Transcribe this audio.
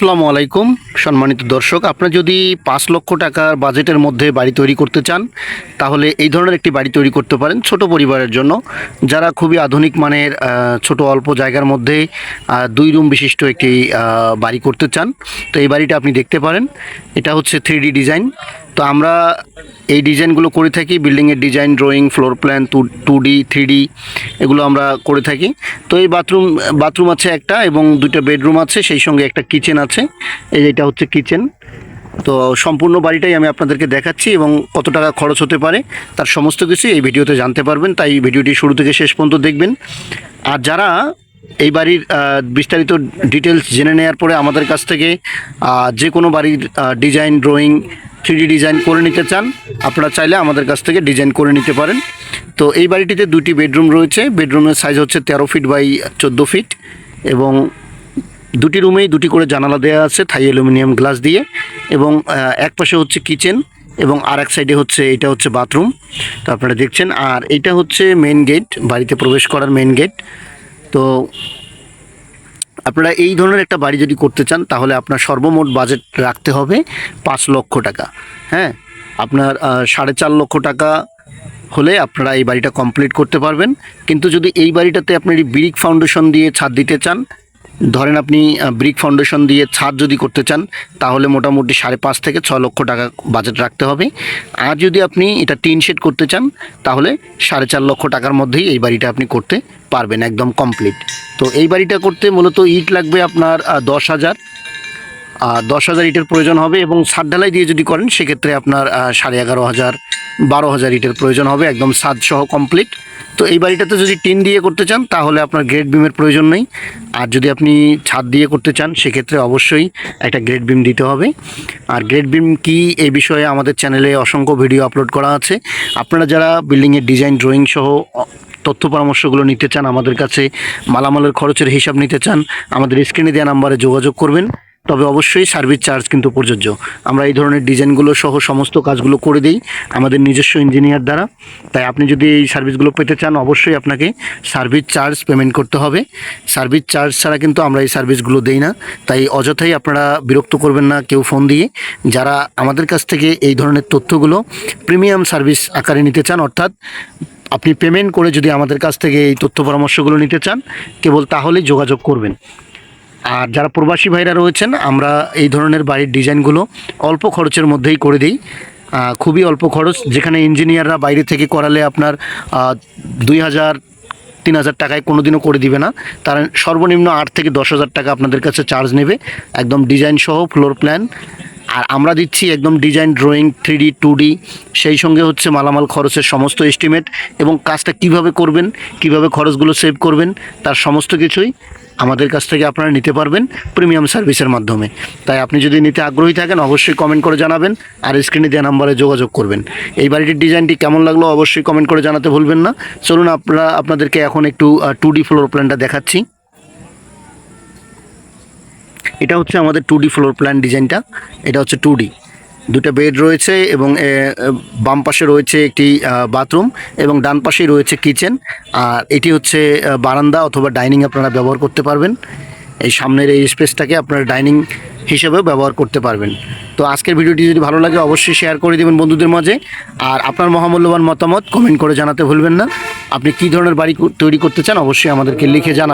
আসসালামু আলাইকুম সম্মানিত দর্শক, আপনারা যদি 5 লক্ষ টাকার বাজেটের মধ্যে বাড়ি তৈরি করতে চান তাহলে এই ধরনের একটি বাড়ি তৈরি করতে পারেন ছোট পরিবারের জন্য। যারা খুবই আধুনিক মানের ছোট অল্প জায়গার মধ্যে 2 রুম বিশিষ্ট একটি বাড়ি করতে চান, তো এই বাড়িটা আপনি দেখতে পারেন। এটা হচ্ছে 3D ডিজাইন। তো আমরা এই ডিজাইনগুলো করে থাকি, বিল্ডিংয়ের design, drawing, floor plan, 2D 3D এগুলো আমরা করে থাকি। তো এই বাথরুম আছে একটা এবং 2টা বেডরুম আছে, সেই সঙ্গে একটা কিচেন আছে। এটা হচ্ছে কিচেন। তো সম্পূর্ণ বাড়িটাই আমি আপনাদেরকে দেখাচ্ছি এবং কত টাকা খরচ হতে পারে তার সমস্ত কিছু এই ভিডিওতে জানতে পারবেন, তাই ভিডিওটি শুরু থেকে শেষ পর্যন্ত দেখবেন। আর যারা এই বাড়ির বিস্তারিত ডিটেলস জেনে নেওয়ার পরে আমাদের কাছ থেকে যে কোনো বাড়ির ডিজাইন, ড্রয়িং, 3D ডিজাইন করে নিতে চান, আপনারা চাইলে আমাদের কাছ থেকে ডিজাইন করে নিতে পারেন। তো এই বাড়িটিতে 2টি বেডরুম রয়েছে। বেডরুমের সাইজ হচ্ছে 13 ফিট বাই 14 ফিট এবং 2টি রুমেই 2টি করে জানালা দেওয়া আছে থাই অ্যালুমিনিয়াম গ্লাস দিয়ে, এবং এক পাশে হচ্ছে কিচেন এবং আর এক সাইডে হচ্ছে এটা হচ্ছে বাথরুম। তো আপনারা দেখছেন, আর এটা হচ্ছে মেন গেট, বাড়িতে প্রবেশ করার মেন গেট। তো আপনারা এই ধরনের একটা বাড়ি যদি করতে চান তাহলে আপনার সর্বমোট বাজেট রাখতে হবে 5 লক্ষ টাকা। হ্যাঁ, আপনার 4.5 লক্ষ টাকা হলে আপনারা এই বাড়িটা কমপ্লিট করতে পারবেন। কিন্তু যদি এই বাড়িটাতে আপনি ব্রিক ফাউন্ডেশন দিয়ে ছাদ দিতে চান, ধরেন আপনি ব্রিক ফাউন্ডেশন দিয়ে ছাদ যদি করতে চান তাহলে মোটামুটি 5.5 থেকে 6 লক্ষ টাকা বাজেট রাখতে হবে। আর যদি আপনি এটা টিন শেড করতে চান তাহলে 4.5 লক্ষ টাকার মধ্যেই এই বাড়িটা আপনি করতে পারবেন একদম কমপ্লিট। তো এই বাড়িটা করতে মূলত ইট লাগবে আপনার 10,000 ইটের প্রয়োজন হবে, এবং ছাদ ঢালাই দিয়ে যদি করেন সেক্ষেত্রে আপনার 11,500 12,000 ইটের প্রয়োজন হবে একদম ছাদ সহ কমপ্লিট। তো এই বাড়িটাতে যদি টিন দিয়ে করতে চান তাহলে আপনার গ্রেড বিমের প্রয়োজন নেই, আর যদি আপনি ছাদ দিয়ে করতে চান সেক্ষেত্রে অবশ্যই একটা গ্রেড বিম দিতে হবে। আর গ্রেড বিম কি এই বিষয়ে আমাদের চ্যানেলে অসংখ্য ভিডিও আপলোড করা আছে। আপনারা যারা বিল্ডিংয়ের ডিজাইন, ড্রয়িং সহ তথ্য পরামর্শগুলো নিতে চান, আমাদের কাছে মালামালের খরচের হিসাব নিতে চান, আমাদের স্ক্রিনে দেওয়া নাম্বারে যোগাযোগ করবেন। তবে অবশ্যই সার্ভিস চার্জ কিন্তু প্রযোজ্য। আমরা এই ধরনের ডিজাইনগুলো সহ সমস্ত কাজগুলো করে দিই আমাদের নিজস্ব ইঞ্জিনিয়ার দ্বারা। তাই আপনি যদি এই সার্ভিসগুলো পেতে চান অবশ্যই আপনাকে সার্ভিস চার্জ পেমেন্ট করতে হবে। সার্ভিস চার্জ ছাড়া কিন্তু আমরা এই সার্ভিসগুলো দেই না। তাই অযথাই আপনারা বিরক্ত করবেন না কেউ ফোন দিয়ে। যারা আমাদের কাছ থেকে এই ধরনের তথ্যগুলো প্রিমিয়াম সার্ভিস আকারে নিতে চান, অর্থাৎ আপনি পেমেন্ট করে যদি আমাদের কাছ থেকে এই তথ্য পরামর্শগুলো নিতে চান, কেবল তাহলেই যোগাযোগ করবেন। আর যারা প্রবাসী ভাইরা রয়েছেন, আমরা এই ধরনের বাড়ির ডিজাইনগুলো অল্প খরচের মধ্যেই করে দিই, খুবই অল্প খরচ, যেখানে ইঞ্জিনিয়াররা বাইরে থেকে করালে আপনার 2,000 3,000 টাকায় কোনো দিনও করে দিবে না। তারা সর্বনিম্ন 8 থেকে 10,000 টাকা আপনাদের কাছে চার্জ নেবে একদম ডিজাইন সহ, ফ্লোর প্ল্যান। আর আমরা দিচ্ছি একদম ডিজাইন, ড্রয়িং, 3D 2D, সেই সঙ্গে হচ্ছে মালামাল খরচের সমস্ত এস্টিমেট, এবং কাজটা কিভাবে করবেন, কিভাবে খরচগুলো সেভ করবেন তার সমস্ত কিছুই আমাদের কাছ থেকে আপনারা নিতে পারবেন প্রিমিয়াম সার্ভিসের মাধ্যমে। তাই আপনি যদি নিতে আগ্রহী থাকেন অবশ্যই কমেন্ট করে জানাবেন, আর স্ক্রিনে দেওয়া নাম্বারে যোগাযোগ করবেন। এই বাড়িটির ডিজাইনটি কেমন লাগলো অবশ্যই কমেন্ট করে জানাতে ভুলবেন না। চলুন আপনাদেরকে এখন একটু 2D ফ্লোর প্ল্যানটা দেখাচ্ছি। এটা হচ্ছে আমাদের 2D ফ্লোর প্ল্যান ডিজাইনটা। এটা হচ্ছে 2D, 2টা বেড রয়েছে এবং বাম পাশে রয়েছে একটি বাথরুম এবং ডান পাশেই রয়েছে কিচেন। আর এটি হচ্ছে বারান্দা অথবা ডাইনিং আপনারা ব্যবহার করতে পারবেন। এই সামনের এই স্পেসটাকে আপনারা ডাইনিং হিসেবেও ব্যবহার করতে পারবেন। তো আজকের ভিডিওটি যদি ভালো লাগে অবশ্যই শেয়ার করে দেবেন বন্ধুদের মাঝে, আর আপনার মহামূল্যবান মতামত কমেন্ট করে জানাতে ভুলবেন না। আপনি কী ধরনের বাড়ি তৈরি করতে চান অবশ্যই আমাদেরকে লিখে জানান।